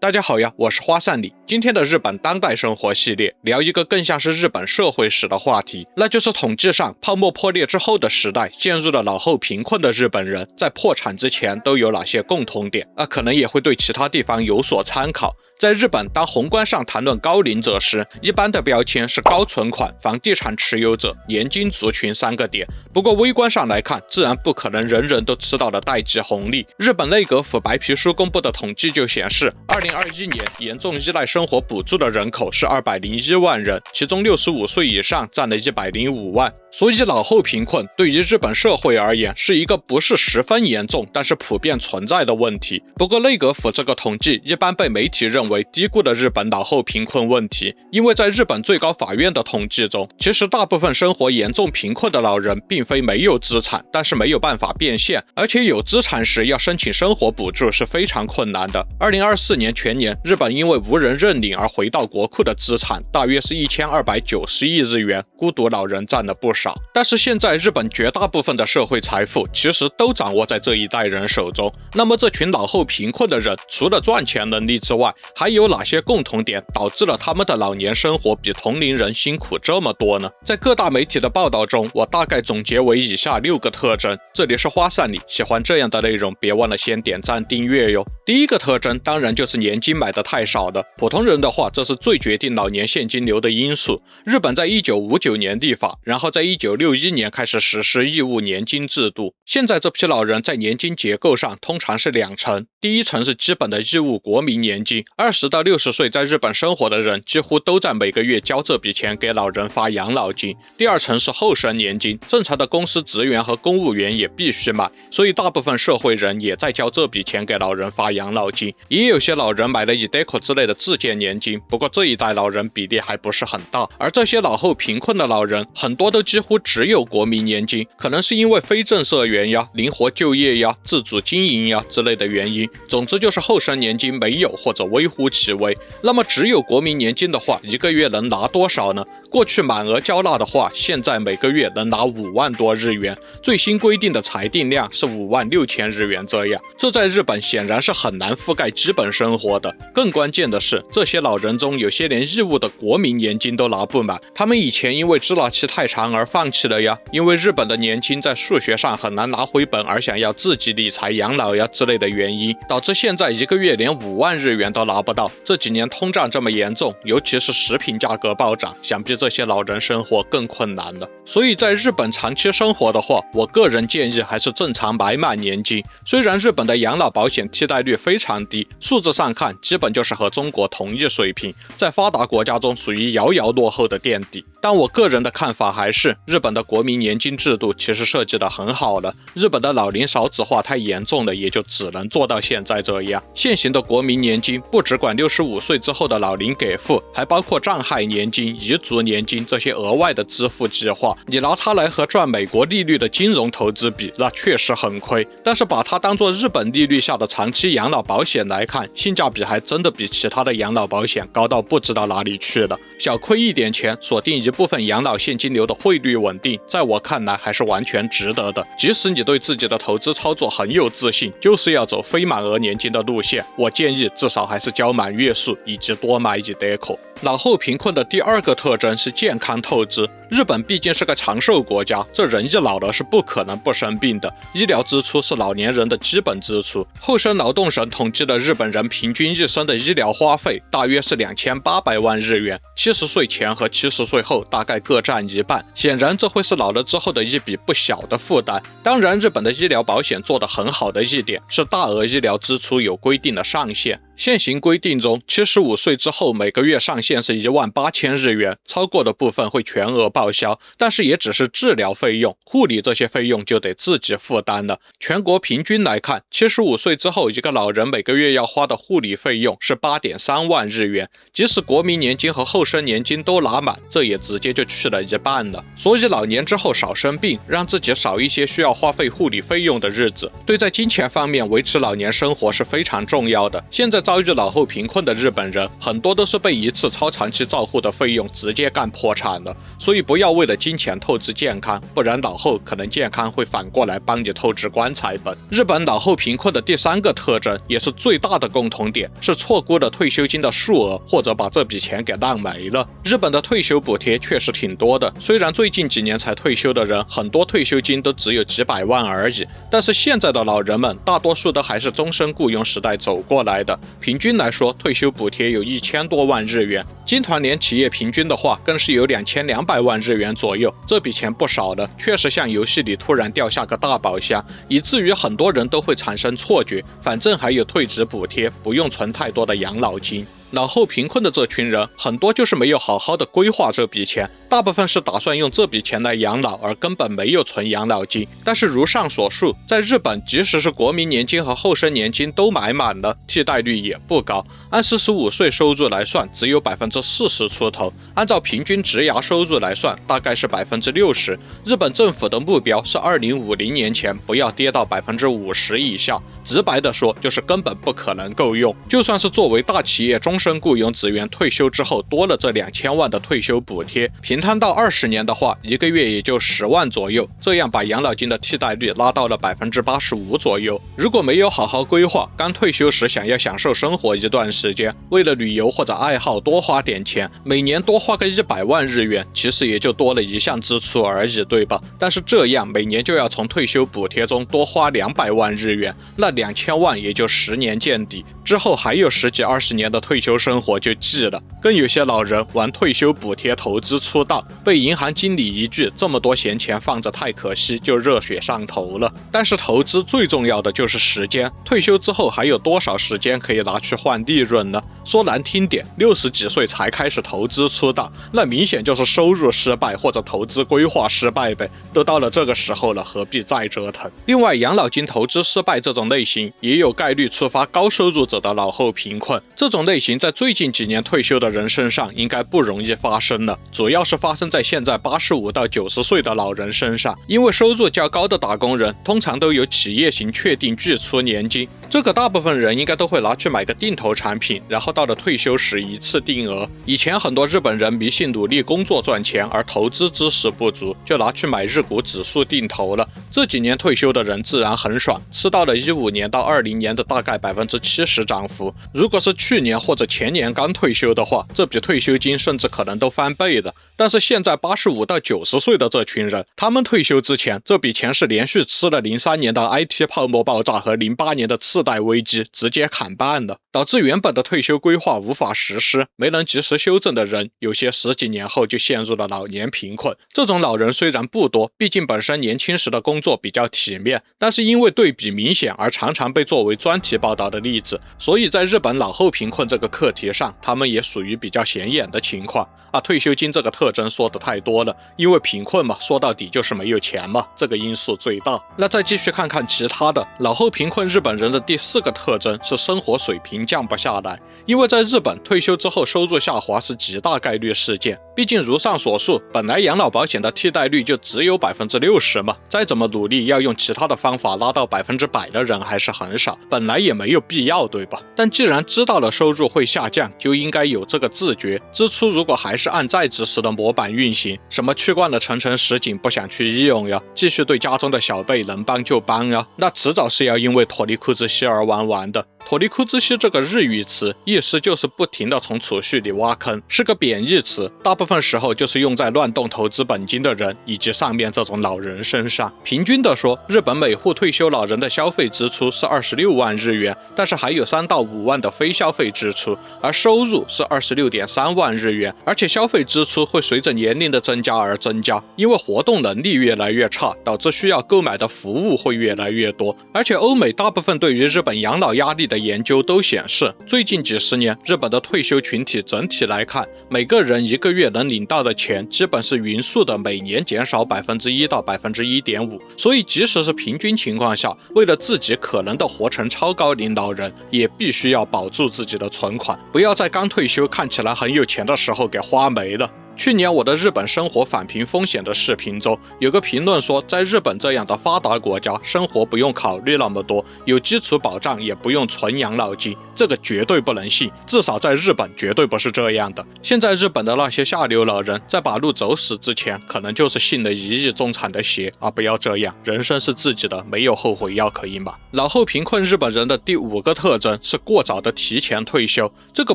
大家好呀，我是花散里。今天的日本当代生活系列，聊一个更像是日本社会史的话题，那就是統計上泡沫破裂之後的時代，陷入了老後貧困的日本人，在破產之前都有哪些共同點？可能也會對其他地方有所參考。在日本，當宏觀上談論高齡者時，一般的標籤是高存款、房地產持有者、年金族群3個點。不過微觀上來看，自然不可能人人都吃到了代際紅利。日本內閣府白皮書公布的統計就顯示，2021年嚴重依賴生活補助的人口是201萬人，其中65歲以上佔了105萬。所以老後貧困對於日本社會而言是一個不是十分嚴重，但是普遍存在的問題。不過內閣府這個統計一般被媒體認為低估了日本老後貧困問題，因為在日本最高法院的統計中，其實大部分生活嚴重貧困的老人並非沒有資產，但是沒有辦法變現，而且有資產時要申請生活補助是非常困難的。2024年全年，日本因為無人認領而回到國庫的資產大約是1290億日元，孤獨老人佔了不少。但是現在日本絕大部分的社會財富其實都掌握在這一代人手中，那麼這群老後貧困的人除了賺錢能力之外，還有哪些共同點導致了他們的老年生活比同齡人辛苦這麼多呢？在各大媒體的報道中，我大概總結為以下6個特徵。這裡是花散里，喜歡這樣的內容別忘了先點讚訂閱喲。第一個特徵當然就是年金買的太少了，普通人的話這是最決定老年現金流的因素。日本在1959年立法，然後在1961年開始實施義務年金制度。現在這批老人在年金結構上通常是2層，第一層是基本的義務國民年金，20到60歲在日本生活的人幾乎都在每個月交這筆錢給老人發養老金。第2層是後生年金，正常的公司職員和公務員也必須買，所以大部分社會人也在交這筆錢給老人發養老金。也有些老人買了iDeCo之類的自建年金，不過這一代老人比例還不是很大。而這些老後貧困的老人，很多都幾乎只有國民年金，可能是因為非正社員呀、靈活就業呀、自主經營呀之類的原因。總之就是後生年金沒有或者微乎其微。那麼只有國民年金的話，一個月能拿多少呢？過去滿額交納的話，現在每個月能拿5萬多日元，最新規定的裁定量是56000日元這樣。這在日本顯然是很難覆蓋基本生活的。更關鍵的是，這些老人中有些連義務的國民年金都拿不滿，他們以前因為支拿期太長而放棄了呀，因為日本的年金在數學上很難拿回本而想要自己理財養老呀之類的原因，導致現在一個月連5萬日元都拿不到。這幾年通脹這麼嚴重，尤其是食品價格暴漲，想必這些老人生活更困難了。所以在日本長期生活的話，我個人建議還是正常買滿年金。雖然日本的養老保險替代率非常低，數字上看基本就是和中國同一水平，在發達國家中屬於遙遙落後的墊底。但我個人的看法還是，日本的國民年金制度其實設計得很好了。日本的老齡少子化太嚴重了，也就只能做到現在這樣。現行的國民年金不只管65歲之後的老齡給付，還包括障害年金、遺族年金這些額外的支付計劃。你拿它來和賺美國利率的金融投資比，那確實很虧。但是把它當做日本利率下的長期養老保險來看，性價比還真的比其他的養老保險高到不知道哪裡去了。小虧一點錢，鎖定一部分養老現金流的匯率穩定，在我看來還是完全值得的。即使你對自己的投資操作很有自信，就是要走非滿額年金的路線，我建議至少還是交滿月數以及多買iDeCo。老後貧困的第2個特徵是健康透支。日本畢竟是個長壽國家，這人一老了是不可能不生病的。醫療支出是老年人的基本支出。厚生勞動省統計了日本人平均一生的醫療花費，大約是2800萬日元，70歲前和70歲後大概各佔一半。顯然這會是老了之後的一筆不小的負擔。當然，日本的醫療保險做得很好的一點是大額醫療支出有規定的上限。現行規定中，75歲之後每個月上限是18000日元，超過的部分會全額報銷，但是也只是治療費用，護理這些費用就得自己負擔了。全國平均來看，75歲之後一個老人每個月要花的護理費用是8.3萬日元，即使國民年金和後生年金都拿滿，這也直接就去了一半了。所以老年之後少生病，讓自己少一些需要花費護理費用的日子，對在金錢方面維持老年生活是非常重要的。現在遭遇老後貧困的日本人，很多都是被一次超長期照護的費用直接幹破產了，所以不不要為了金錢透支健康，不然老後可能健康會反過來幫你透支棺材本。日本老後貧困的第三個特徵，也是最大的共同點，是錯估了退休金的數額，或者把這筆錢給浪沒了。日本的退休補貼確實挺多的，雖然最近幾年才退休的人，很多退休金都只有幾百萬而已，但是現在的老人們大多數都還是終身僱傭時代走過來的，平均來說，退休補貼有1000多萬日元，經團聯企業平均的話，更是有2200萬日元左右，這筆錢不少了，確實像遊戲裡突然掉下個大寶箱，以至於很多人都會產生錯覺，反正還有退職補貼，不用存太多的養老金。老後貧困的這群人，很多就是沒有好好的規劃這筆錢，大部分是打算用這筆錢來養老，而根本沒有存養老金。但是如上所述，在日本，即使是國民年金和厚生年金都買滿了，替代率也不高。按45歲收入來算，只有40%出頭；按照平均職涯收入來算，大概是60%。日本政府的目標是2050年前不要跌到50%以下。直白的說，就是根本不可能夠用。就算是作為大企業終身僱傭職員，退休之後多了這2000萬的退休補貼，平攤到20年的話，一個月也就10萬左右，這樣把養老金的替代率拉到了85%左右。如果沒有好好規劃，剛退休時想要享受生活一段時間，為了旅遊或者愛好多花點錢，每年多花個100萬日元，其實也就多了一項支出而已，對吧？但是這樣每年就要從退休補貼中多花200萬日元，那2000萬也就10年見底，之後還有10幾20年的退休生活就記了。更有些老人玩退休補貼投資出道，被銀行經理一句這麼多閒錢放着太可惜，就熱血上頭了。但是投資最重要的就是時間，退休之後還有多少時間可以拿去換利潤呢？說難聽點，60幾歲才開始投資出道，那明顯就是收入失敗或者投資規劃失敗唄。都到了這個時候了，何必再折騰？另外，養老金投資失敗這種類型也有概率觸發高收入者的老後貧困。這種類型在最近幾年退休的人身上應該不容易發生了，主要是發生在現在85到90歲的老人身上。因为收入較高的打工人通常都有企業型確定巨出年金，這個大部分人應該都會拿去買個定投產品，然後到了退休時一次定額。以前很多日本人迷信努力工作賺錢而投資知識不足，就拿去買日股指數定投了。這幾年退休的人自然很爽，吃到了15年到20年的大概70%漲幅。如果是去年或者前年剛退休的話，這筆退休金甚至可能都翻倍了。但是現在85到90歲的這群人，他們退休之前，這筆錢是連續吃了03年的 IT 泡沫爆炸和08年的次貸危機，直接砍半了，導致原本的退休規劃無法實施，沒能及時修正的人，有些10幾年後就陷入了老年貧困。這種老人雖然不多，畢竟本身年輕時的工作比較體面，但是因為對比明顯而常常被作為專題報道的例子，所以在日本老後貧困這個課題上，他們也屬於比較顯眼的情況。退休金這個特徵說的太多了，因為貧困嘛，說到底就是沒有錢嘛，這個因素最大。那再繼續看看其他的，老後貧困日本人的第4個特徵是生活水平降不下來。因為在日本退休之後收入下滑是極大概率事件，畢竟如上所述，本來養老保險的替代率就只有60%嘛，再怎麼努力要用其他的方法拉到100%的人還是很少，本來也沒有必要，對吧？但既然知道了收入會下降，就應該有這個自覺，支出如果還是按在職時的模板運行，什麼去慣了層層實景不想去醫用呀，繼續對家中的小輩能幫就幫呀，那遲早是要因為脫離褲子稀而玩完的。脫離褲子稀這個日語詞意思就是不停地從儲蓄裡挖坑，是個貶義詞，大部分時候就是用在亂動投資本金的人以及上面這種老人身上。平均的說，日本每戶退休老人的消費支出是26萬日元，但是還有3到5萬的非消費支出，而收入是26.3萬日元，而且消費支出會隨着年齡的增加而增加，因為活動能力越來越差，導致需要購買的服務會越來越多。而且歐美大部分對於日本養老壓力的研究都顯示，最近幾十年日本的退休群體整體來看，每個人一個月能領到的錢基本是勻速的每年減少1%到1.5%，所以即使是平均情況下，為了自己可能的活成超高齡老人，也必須要保住自己的存款，不要在剛退休看起來很有錢的時候給花沒了。去年我的日本生活返貧風險的視頻中，有個評論說，在日本這樣的發達國家，生活不用考慮那麼多，有基礎保障也不用存養老金，這個絕對不能信，至少在日本絕對不是這樣的。現在日本的那些下流老人在把路走死之前，可能就是信了一億中產的邪啊！不要這樣，人生是自己的，沒有後悔藥可以買。老後貧困日本人的第5個特徵是過早的提前退休，這個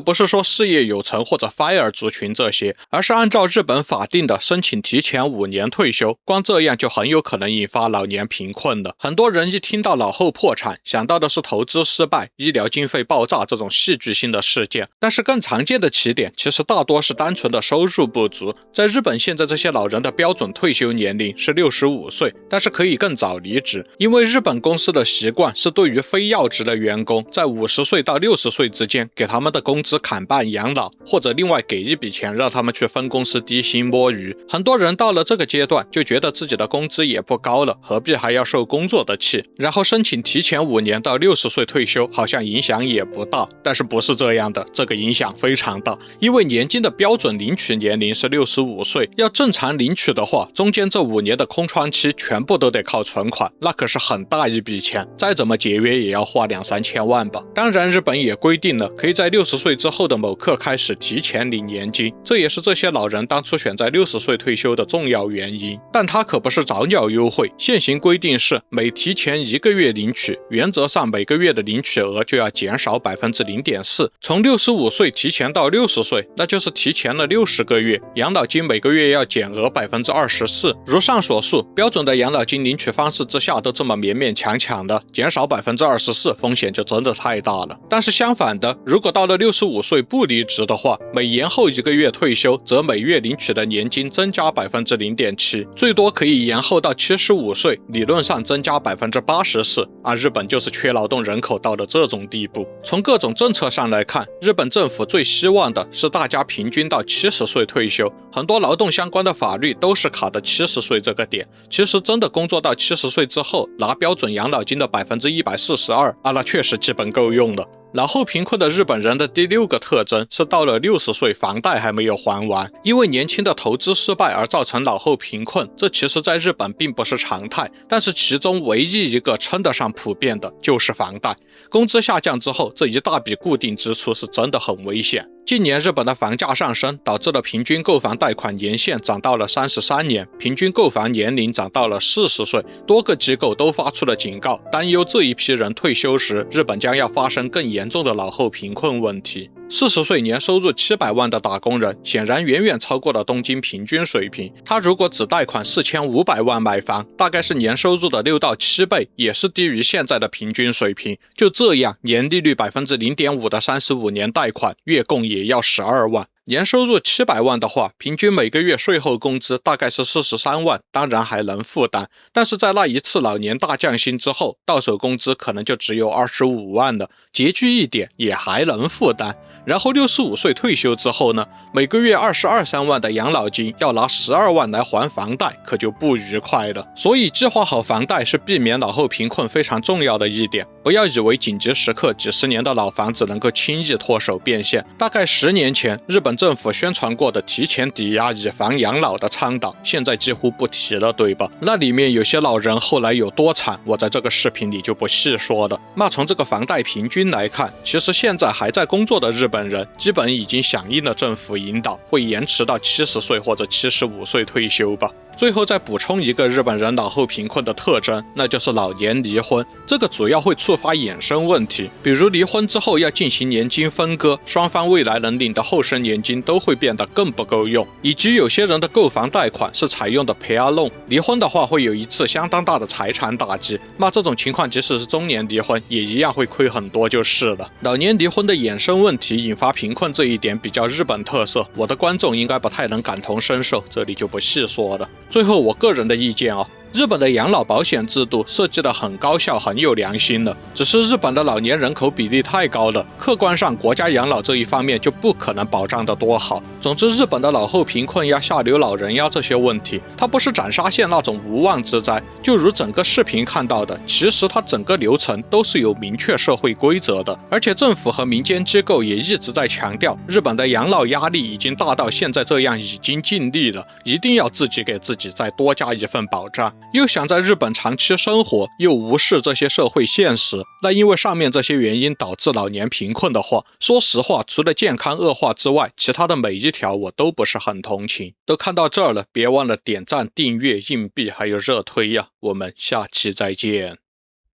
不是說事業有成或者 FIRE 族群這些，而是按照日本法定的申請提前5年退休，光這樣就很有可能引發老年貧困了。很多人一聽到老後破產，想到的是投資失敗、醫療經費爆炸這種戲劇性的事件，但是更常見的起點其實大多是單純的收入不足。在日本，現在这些老人的標準退休年齡是65歲，但是可以更早離職，因為日本公司的習慣是對於非要職的員工，在50歲到60歲之間給他們的工資砍半養老，或者另外給一筆錢讓他們去分公司低薪摸魚。很多人到了這個階段就覺得自己的工資也不高了，何必還要受工作的氣，然後申請提前5年到60歲退休，好像影響也不大。但是不是這樣的，這個影響非常大，因為年金的標準領取年齡是65歲，要正常領取的話，中間這5年的空窗期全部都得靠存款，那可是很大一筆錢，再怎麼節約也要花2-3千萬吧。當然日本也規定了，可以在60歲之後的某刻開始提前領年金，這也是這些老人當初選在60歲退休的重要原因。但它可不是早鳥優惠，現行規定是每提前1個月領取，原則上每個月的領取額就要減少 0.4%。從65歲提前到60歲，那就是提前了60個月，養老金每個月要減額 24%。如上所述，標準的養老金領取方式之下都這麼勉勉強強的，減少 24%，風險就真的太大了。但是相反的，如果到了65歲不離職的話，每延後1個月退休，則每月領取的年金增加 0.7%， 最多可以延後到75歲，理論上增加 84%。日本就是缺勞動人口到了這種地步。從各種政策上來看，日本政府最希望的是大家平均到70歲退休，很多勞動相關的法律都是卡的70歲這個點。其實真的工作到70歲之後，拿標準養老金的 142%，那確實基本夠用了。老後貧困的日本人的第6個特徵是到了60歲，房貸還沒有還完，因為年輕的投資失敗而造成老後貧困，這其實在日本並不是常態，但是其中唯一一個稱得上普遍的就是房貸。工資下降之後，這一大筆固定支出是真的很危險。近年日本的房價上升，導致了平均購房貸款年限漲到了33年，平均購房年齡漲到了40歲。多個機構都發出了警告，擔憂這一批人退休時，日本將要發生更嚴重的老後貧困問題。40歲年收入700萬的打工人，顯然遠遠超過了東京平均水平。他如果只貸款4500萬買房，大概是年收入的6到7倍，也是低於現在的平均水平。就這樣，年利率 0.5% 的35年貸款，月供也要12萬。年收入700萬的話，平均每個月稅後工資大概是43萬，當然還能負擔。但是在那一次老年大降薪之後，到手工資可能就只有25萬了，拮据一點也還能負擔。然後65歲退休之後呢，每個月22-23萬的養老金要拿12萬來還房貸，可就不愉快了。所以計劃好房貸是避免老後貧困非常重要的一點。不要以為緊急時刻幾十年的老房子能夠輕易脫手變現。大概10年前，日本政府宣傳過的提前抵押以房養老的倡導，現在幾乎不提了，對吧？那裡面有些老人後來有多慘，我在這個視頻裡就不細說了。那從這個房貸平均來看，其實現在還在工作的日本人基本已經響應了政府引導，會延遲到70歲或者75歲退休吧。最後再補充一個日本人老後貧困的特徵，那就是老年離婚。這個主要會觸發衍生問題，比如離婚之後要進行年金分割，雙方未來能領的後生年金都會變得更不夠用，以及有些人的購房貸款是採用的 pair loan， 離婚的話會有一次相當大的財產打擊。那這種情況即使是中年離婚，也一樣會虧很多就是了。老年離婚的衍生問題引發貧困這一點比較日本特色，我的觀眾應該不太能感同身受，這裡就不細說了。最後我個人的意見日本的養老保險制度設計得很高效，很有良心了，只是日本的老年人口比例太高了，客觀上國家養老這一方面就不可能保障得多好。總之，日本的老後貧困呀、下流老人呀這些問題，它不是斩殺線那種無妄之災。就如整個視頻看到的，其實它整個流程都是有明確社會規則的，而且政府和民間機構也一直在強調，日本的養老壓力已經大到現在這樣，已經盡力了，一定要自己給自己再多加一份保障。又想在日本長期生活，又無視這些社會現實，那因為上面這些原因導致老年貧困的話，說實話，除了健康惡化之外，其他的每一條我都不是很同情。都看到這兒了，別忘了點讚、訂閱、硬幣還有熱推呀！我們下期再見。